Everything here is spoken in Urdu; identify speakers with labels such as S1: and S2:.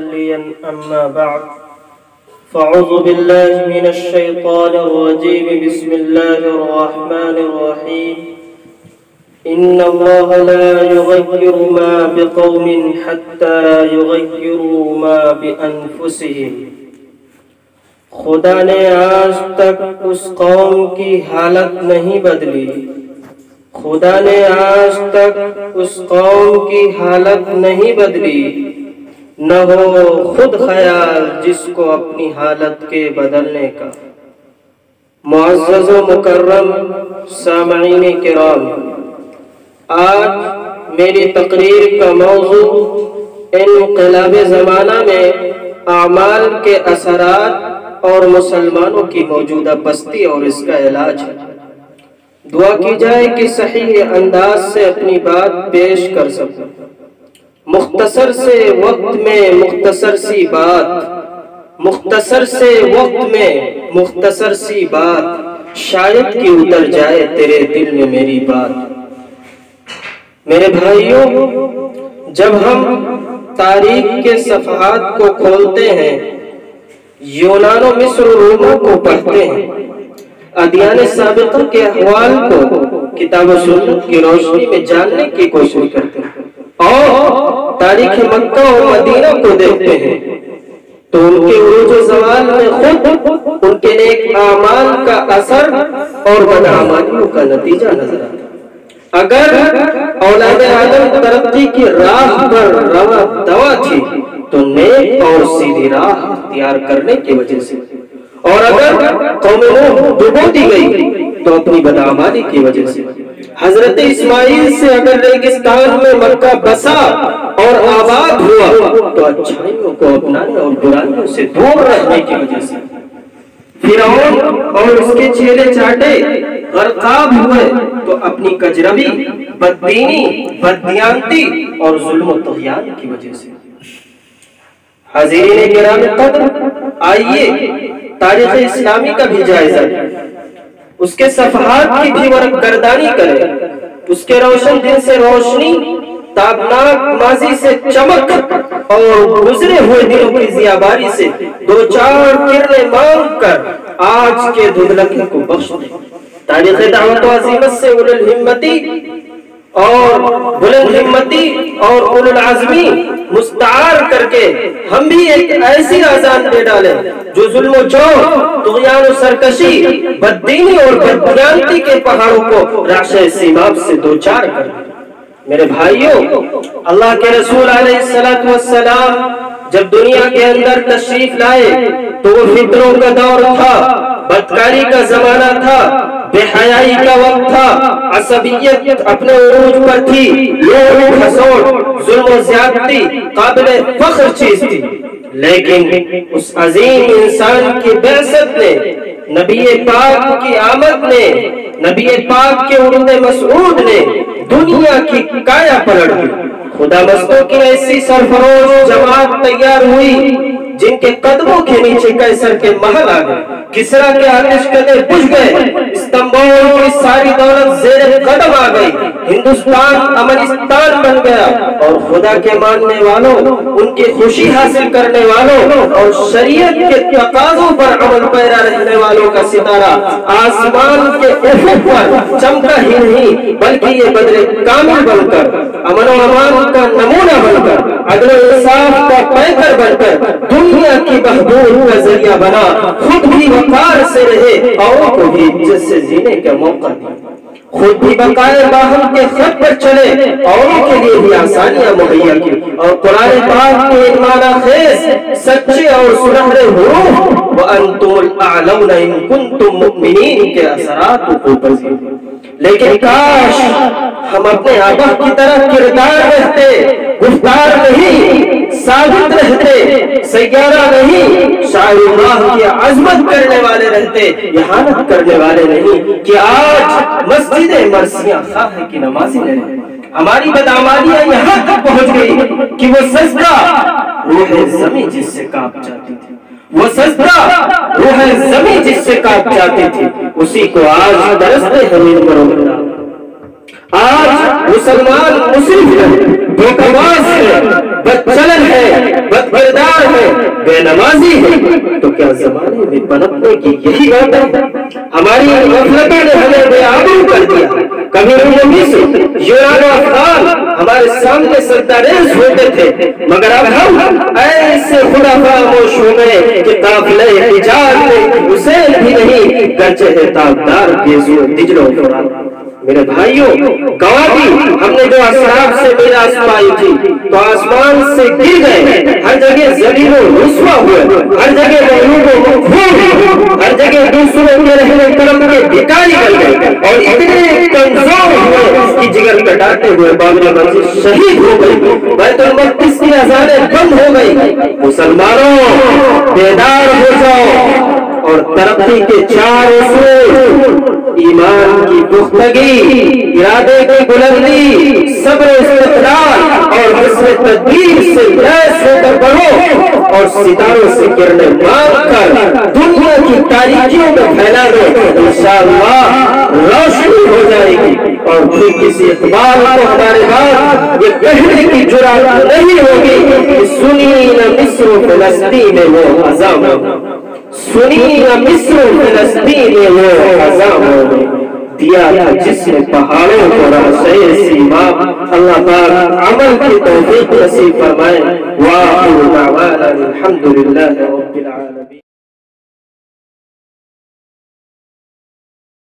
S1: مصليا أما بعد فأعوذ بالله من الشيطان الرجيم بسم الله الرحمن الرحيم إن الله لا يغير ما بقوم حتى يغيروا ما بأنفسهم. خدا نے آج تک اس قوم کی حالت نہیں بدلی. خدا نے آج تک اس قوم کی حالت نہیں بدلی. نہ ہو خود خیال جس کو اپنی حالت کے بدلنے کا. معزز و مکرم سامعین کرام، آج میری تقریر کا موضوع انقلاب زمانہ میں اعمال کے اثرات اور مسلمانوں کی موجودہ پستی اور اس کا علاج ہے. دعا کی جائے کہ صحیح انداز سے اپنی بات پیش کر سکوں. مختصر سے وقت میں مختصر سی بات، مختصر سے وقت میں مختصر سی بات، شاید کہ اتر جائے تیرے دل میں میری بات. میرے بھائیوں، جب ہم تاریخ کے صفحات کو کھولتے ہیں، یونان و مصر و روما کو پڑھتے ہیں، ادیان سابقہ کے احوال کو کتاب و سنت کی روشنی میں جاننے کی کوشش کرتے ہیں، اور تاریخ مکہ و مدینہ کو دیکھتے ہیں، تو ان کے عروج و زوال میں خود ان کے نیک اعمال کا اثر اور بدعمالیوں کا نتیجہ نظر آتا ہے. اگر اولاد آدم ترقی کی راہ پر رواں دوا تھی تو نیک اور سیدھی راہ اختیار کرنے کی وجہ سے، اور اگر قوم نوح ڈبو دی گئی تو اپنی بدعمالی کی وجہ سے. حضرت اسماعیل سے اگر ریگستان میں مکہ بسا اور آباد ہوا تو اچھائیوں کو اپنانے اور برائیوں سے دور رہنے کی وجہ سے. فرعون اور اس کے چیلے چاٹے غرقاب ہوئے تو اپنی کجروی، بددینی، بددیانتی اور ظلم و طغیان کی وجہ سے. حاضرین کرام قدر، آئیے تاریخ اسلامی کا بھی جائزہ لیں، اس کے صفحات کی بھی ورق گردانی کریں، اس کے روشن دن سے روشنی، تابناک ماضی سے چمک اور گزرے ہوئے دنوں کی ضیاباری سے دو چار کرنیں مانگ کر آج کے دھندلکے کو بخش دیں. تاریخ دعوت و عظیمت سے بلند ہمتی اور اولو العزمی مستعار کر کے ہم بھی ایک ایسی آزان دے ڈالیں جو ظلم و جور، طغیان و سرکشی، بددینی اور بددیانتی کے پہاڑوں کو رعشۂ سیماب سے دوچار کر دیں. میرے بھائیوں، اللہ کے رسول علیہ السلام جب دنیا کے اندر تشریف لائے تو وہ فتنوں کا دور تھا، بدکاری کا زمانہ تھا، بے حیائی کا وقت تھا، عصبیت اپنے عروج پر تھی، لوٹ کھسوٹ، ظلم و زیادتی قابل فخر چیز تھی. لیکن اس عظیم انسان کی بعثت نے، نبی پاک کی آمد نے، نبی پاک کے عروج مسعود نے دنیا کی کایا پلٹ دی. خدا مستوں کی ایسی سرفروش جماعت تیار ہوئی جن کے قدموں کے نیچے قیصر کے محل آ گئے، کسرا کے آتش کدے بجھ گئے، استنبول کی ساری دولت زیر قدم آ گئی، ہندوستان امنستان بن گیا، اور خدا کے ماننے والوں، ان کی خوشی حاصل کرنے والوں اور شریعت کے تقاضوں پر عمل پیرا رہنے والوں کا ستارہ آسمان کے افق پر چمکا ہی نہیں بلکہ یہ بدر کامل بن کر، امن و امان کا نمونہ بن کر، عدل و انصاف کا پیکر بن کر دنیا کی بہبود کا ذریعہ بنا. خود بھی وقار سے رہے، اوروں کو بھی عزت سے جینے کا موقع دیا. خود بھی بقائے باہم کے خط پر چلے، اوروں کے لیے بھی آسانیاں مہیا کی، اور قرآن پاک کے معنی خیز سچے اور سنہرے حروف وَأَنْتُمُ الْأَعْلَوْنَ إِن كُنتُم مُؤْمِنِينَ کے اثرات کو پذیر. لیکن کاش ہم اپنے آبا کی طرح کردار رہتے، گفتار نہیں، ثابت رہتے، سیارہ نہیں، شاعر اللہ کی عظمت کرنے والے رہتے، احانت کرنے والے نہیں، کہ آج مسجد مرثیہ خواہ کی نمازی نہ رہے. ہماری بدعمالیاں یہاں تک پہنچ گئی کہ وہ سجدہ روح زمین جس سے کانپ جاتی تھی، وہ سجدہ روح زمین جس سے کانپ جاتی تھی، اسی کو آج درستے حمید پر اٹھا. آج مسلمان مسلم ہے، دھوکہ باز ہے، بدچلن ہے، بدکردار ہے، بے نمازی ہے، تو کیا زمانے میں پنپنے کی یہی بات ہے؟ ہماری غفلتوں نے ہمیں بے آبرو کر دیا۔ کبھی مصر، یونان و افغان ہمارے سامنے سرتاریز ہوتے تھے، مگر اب ہم ایسے خدا فراموش ہو گئے کہ قافلہ حجاز میں حسین بھی نہیں، گرچہ ہے تابدار گیزو دجل و فرات۔ میرے بھائیوں، گواہی ہم نے جو اسراب سے میراث پائی تھی تو آسمان سے گر گئے، ہر جگہ ذلیل و رسوا ہوئے، ہر جگہ مغلوب و مغفور ہوئے، ہر جگہ دوسروں کے رہنے کرم کے بھکاری بن گئے، اور اتنے کمزور ہوئے کہ جگر کٹاتے ہوئے بابل مسجد شہید ہو گئی، بیت المقدس کی اذانیں بند ہو گئی۔ مسلمانوں، بیدار ہو جاؤ اور ترقی کے چار اصول، ایمان کی پختگی، ارادے کی بلندی، صبر استقلال اور حسن تدبیر سے لیس ہو کر بڑھو، اور ستاروں سے کرنیں مانگ کر دنیا کی تاریکیوں میں پھیلا دو، انشاءاللہ روشنی ہو جائے گی، اور پھر کسی اقبال کو ہمارے بعد یہ کہنے کی جرات نہیں ہوگی کہ سنی نہ مصر و فلسطین میں وہ عذاب ہو، سنی نہ مصر و فلسطین میں وہ عذاب ہو، دیا تھا جس نے پہاڑوں کو رہشِ سیما۔ اللہ پاک عمل کی توفیق نصیب فرمائے۔ وآخر دعوانا الحمدللہ رب العالمین۔